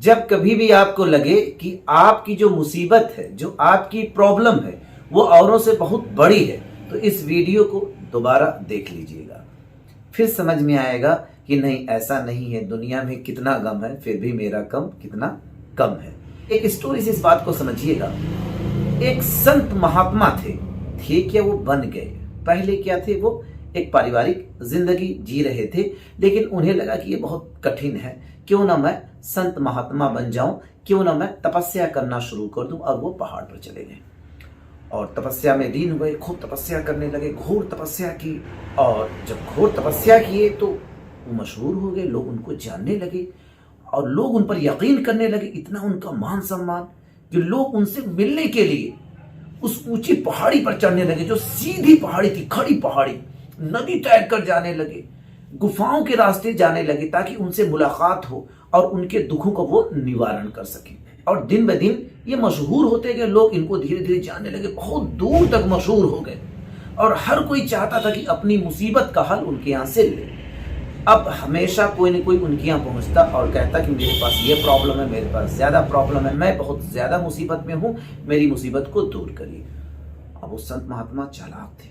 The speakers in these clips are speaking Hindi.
जब कभी भी आपको लगे कि आपकी जो मुसीबत है, जो आपकी प्रॉब्लम है, वो औरों से बहुत बड़ी है, तो इस वीडियो को दोबारा देख लीजिएगा। फिर समझ में आएगा कि नहीं, ऐसा नहीं है, दुनिया में कितना गम है फिर भी मेरा गम कितना कम है। एक स्टोरी से इस बात को समझिएगा। एक संत महात्मा थे क्या वो बन गए। पहले क्या थे, वो एक पारिवारिक जिंदगी जी रहे थे, लेकिन उन्हें लगा कि ये बहुत कठिन है, क्यों ना मैं संत महात्मा बन जाऊं, क्यों ना मैं तपस्या करना शुरू कर दूं। अब वो पहाड़ पर चले गए और तपस्या में लीन हुए, खूब तपस्या करने लगे, घोर तपस्या की। और जब घोर तपस्या किए तो वो मशहूर हो गए, लोग उनको जानने लगे और लोग उन पर यकीन करने लगे। इतना उनका मान सम्मान कि लोग उनसे मिलने के लिए उस ऊंची पहाड़ी पर चढ़ने लगे, जो सीधी पहाड़ी थी, खड़ी पहाड़ी, नदी तैर कर जाने लगे, गुफाओं के रास्ते जाने लगे ताकि उनसे मुलाकात हो और उनके दुखों का वो निवारण कर सके। और दिन ब दिन ये मशहूर होते गए, लोग इनको धीरे धीरे जानने लगे, बहुत दूर तक मशहूर हो गए और हर कोई चाहता था कि अपनी मुसीबत का हल उनके यहाँ से ले। अब हमेशा कोई न कोई उनके यहाँ पहुंचता और कहता कि मेरे पास ये प्रॉब्लम है, मेरे पास ज्यादा प्रॉब्लम है, मैं बहुत ज्यादा मुसीबत में हूं, मेरी मुसीबत को दूर करिए। अब वो संत महात्मा चालाक थे,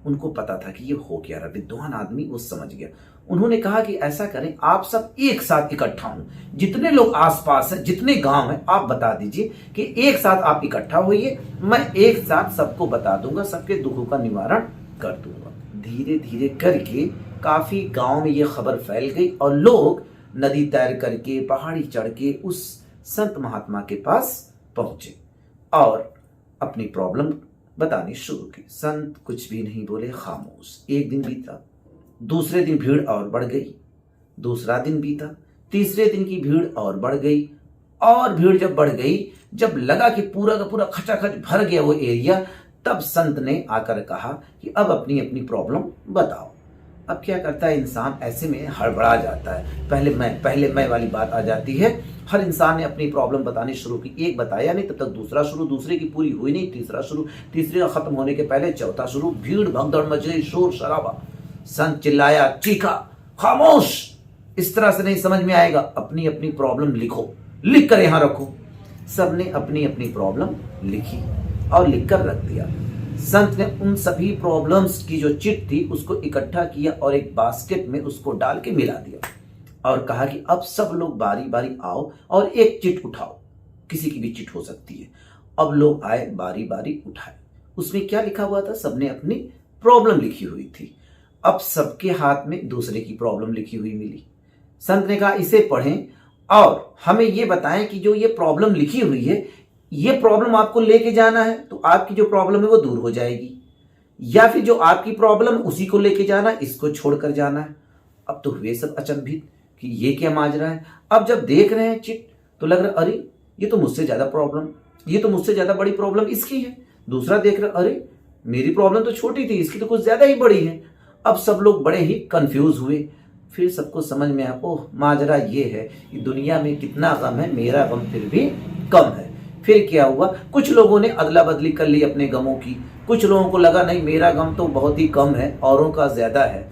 उनको पता था कि ये हो क्या रहा। विद्वान आदमी वो समझ गया। उन्होंने कहा कि ऐसा करें, आप सब एक साथ इकट्ठा हों, जितने लोग आसपास हैं, जितने गांव हैं, आप बता दीजिए कि एक साथ आप इकट्ठा होइए, मैं एक साथ सबको बता दूंगा, सबके दुखों का निवारण कर दूंगा। धीरे धीरे करके काफी गांव में ये खबर फैल गई और लोग नदी तैर करके, पहाड़ी चढ़ के उस संत महात्मा के पास पहुंचे और अपनी प्रॉब्लम बतानी शुरू की। संत कुछ भी नहीं बोले, खामोश। एक दिन बीता, दूसरे दिन भीड़ और बढ़ गई, दूसरा दिन बीता, तीसरे दिन की भीड़ और बढ़ गई। और भीड़ जब बढ़ गई, जब लगा कि पूरा का पूरा खचाखच भर गया वो एरिया, तब संत ने आकर कहा कि अब अपनी अपनी प्रॉब्लम बताओ। अब क्या करता है इंसान, ऐसे में हड़बड़ा जाता है, पहले मैं वाली बात आ जाती है। हर इंसान ने अपनी प्रॉब्लम बतानी शुरू की। एक बताया नहीं, तब तक दूसरा शुरू, दूसरे की पूरी हुई नहीं, तीसरा शुरू, तीसरे का खत्म होने के पहले चौथा शुरू। भीड़ भगदड़ मच गई, शोर शराबा। संत चिल्लाया, चीखा, खामोश, इस तरह से नहीं समझ में आएगा, अपनी अपनी प्रॉब्लम लिखो, लिख कर यहां रखो। सबने अपनी अपनी प्रॉब्लम लिखी और लिख कर रख दिया। संत ने उन सभी प्रॉब्लम्स की जो चिट थी उसको इकट्ठा किया और एक बास्केट में उसको डाल के मिला दिया और कहा कि अब सब लोग बारी बारी आओ और एक चिट उठाओ, किसी की भी चिट हो सकती है। अब लोग आए, बारी बारी उठाए। उसमें क्या लिखा हुआ था, सबने अपनी प्रॉब्लम लिखी हुई थी। अब सबके हाथ में दूसरे की प्रॉब्लम लिखी हुई मिली। संत ने कहा इसे पढ़ें और हमें ये बताएं कि जो ये प्रॉब्लम लिखी हुई है, ये प्रॉब्लम आपको लेके जाना है तो आपकी जो प्रॉब्लम है वो दूर हो जाएगी, या फिर जो आपकी प्रॉब्लम उसी को लेके जाना है, इसको छोड़कर जाना है। अब तो हुए सब अचंभित कि ये क्या माजरा है। अब जब देख रहे हैं चिट तो लग रहा अरे ये तो मुझसे ज्यादा प्रॉब्लम, ये तो मुझसे ज्यादा बड़ी प्रॉब्लम इसकी है। दूसरा देख रहा अरे मेरी प्रॉब्लम तो छोटी थी, इसकी तो कुछ ज्यादा ही बड़ी है। अब सब लोग बड़े ही कंफ्यूज हुए। फिर सबको समझ में आया, ओह माजरा ये है कि दुनिया में कितना गम है, मेरा गम फिर भी कम है। फिर क्या हुआ, कुछ लोगों ने अदला बदली कर ली अपने गमों की, कुछ लोगों को लगा नहीं मेरा गम तो बहुत ही कम है, औरों का ज्यादा है।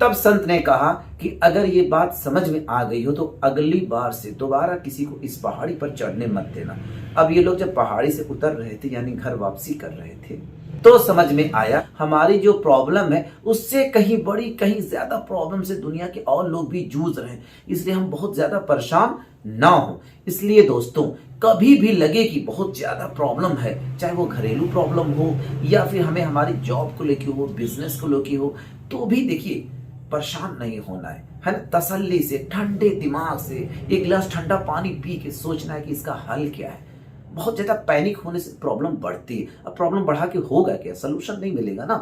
तब संत ने कहा कि अगर ये बात समझ में आ गई हो तो अगली बार से दोबारा किसी को इस पहाड़ी पर चढ़ने मत देना। अब ये लोग जब पहाड़ी से उतर रहे थे, यानी घर वापसी कर रहे थे, तो समझ में आया हमारी जो प्रॉब्लम है उससे कहीं बड़ी, कहीं ज्यादा प्रॉब्लम से दुनिया के और लोग भी जूझ रहे हैं, इसलिए हम बहुत ज्यादा परेशान ना हो। इसलिए दोस्तों, कभी भी लगे कि बहुत ज्यादा प्रॉब्लम है, चाहे वो घरेलू प्रॉब्लम हो या फिर हमें हमारी जॉब को लेके हो, बिजनेस को लेके हो, तो भी देखिए परेशान नहीं होना है ना। तसल्ली से, ठंडे दिमाग से एक गिलास ठंडा पानी पी के सोचना है कि इसका हल क्या है। बहुत ज्यादा पैनिक होने से प्रॉब्लम बढ़ती है। अब प्रॉब्लम बढ़ा के होगा क्या, सोल्यूशन नहीं मिलेगा ना,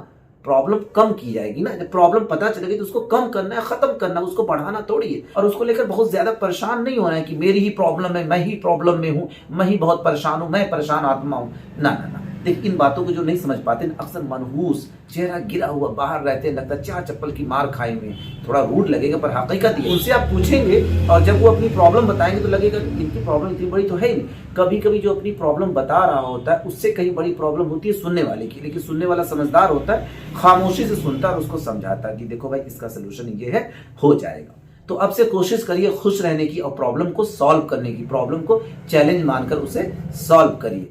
प्रॉब्लम कम की जाएगी ना। जब प्रॉब्लम पता चलेगी तो उसको कम करना है, खत्म करना है, उसको बढ़ाना थोड़ी है। और उसको लेकर बहुत ज्यादा परेशान नहीं होना है कि मेरी ही प्रॉब्लम है, मैं ही प्रॉब्लम में हूं, मैं ही बहुत परेशान हूं, मैं परेशान आत्मा हूं। ना ना ना, देखिए इन बातों को जो नहीं समझ पाते, अक्सर मनहूस, चेहरा गिरा हुआ बाहर रहते हैं, लगता है चार चप्पल की मार खाए हुए। थोड़ा रूड लगेगा पर हकीकत ही है। उनसे आप पूछेंगे और जब वो अपनी प्रॉब्लम बताएंगे तो लगेगा कि इनकी प्रॉब्लम इतनी बड़ी तो है ही नहीं। कभी कभी जो अपनी प्रॉब्लम बता रहा होता है उससे कहीं बड़ी प्रॉब्लम होती है सुनने वाले की, लेकिन सुनने वाला समझदार होता है, खामोशी से सुनता है और उसको समझाता है कि देखो भाई इसका सोल्यूशन ये है, हो जाएगा। तो अब से कोशिश करिए खुश रहने की और प्रॉब्लम को सॉल्व करने की, प्रॉब्लम को चैलेंज मानकर उसे सॉल्व करिए।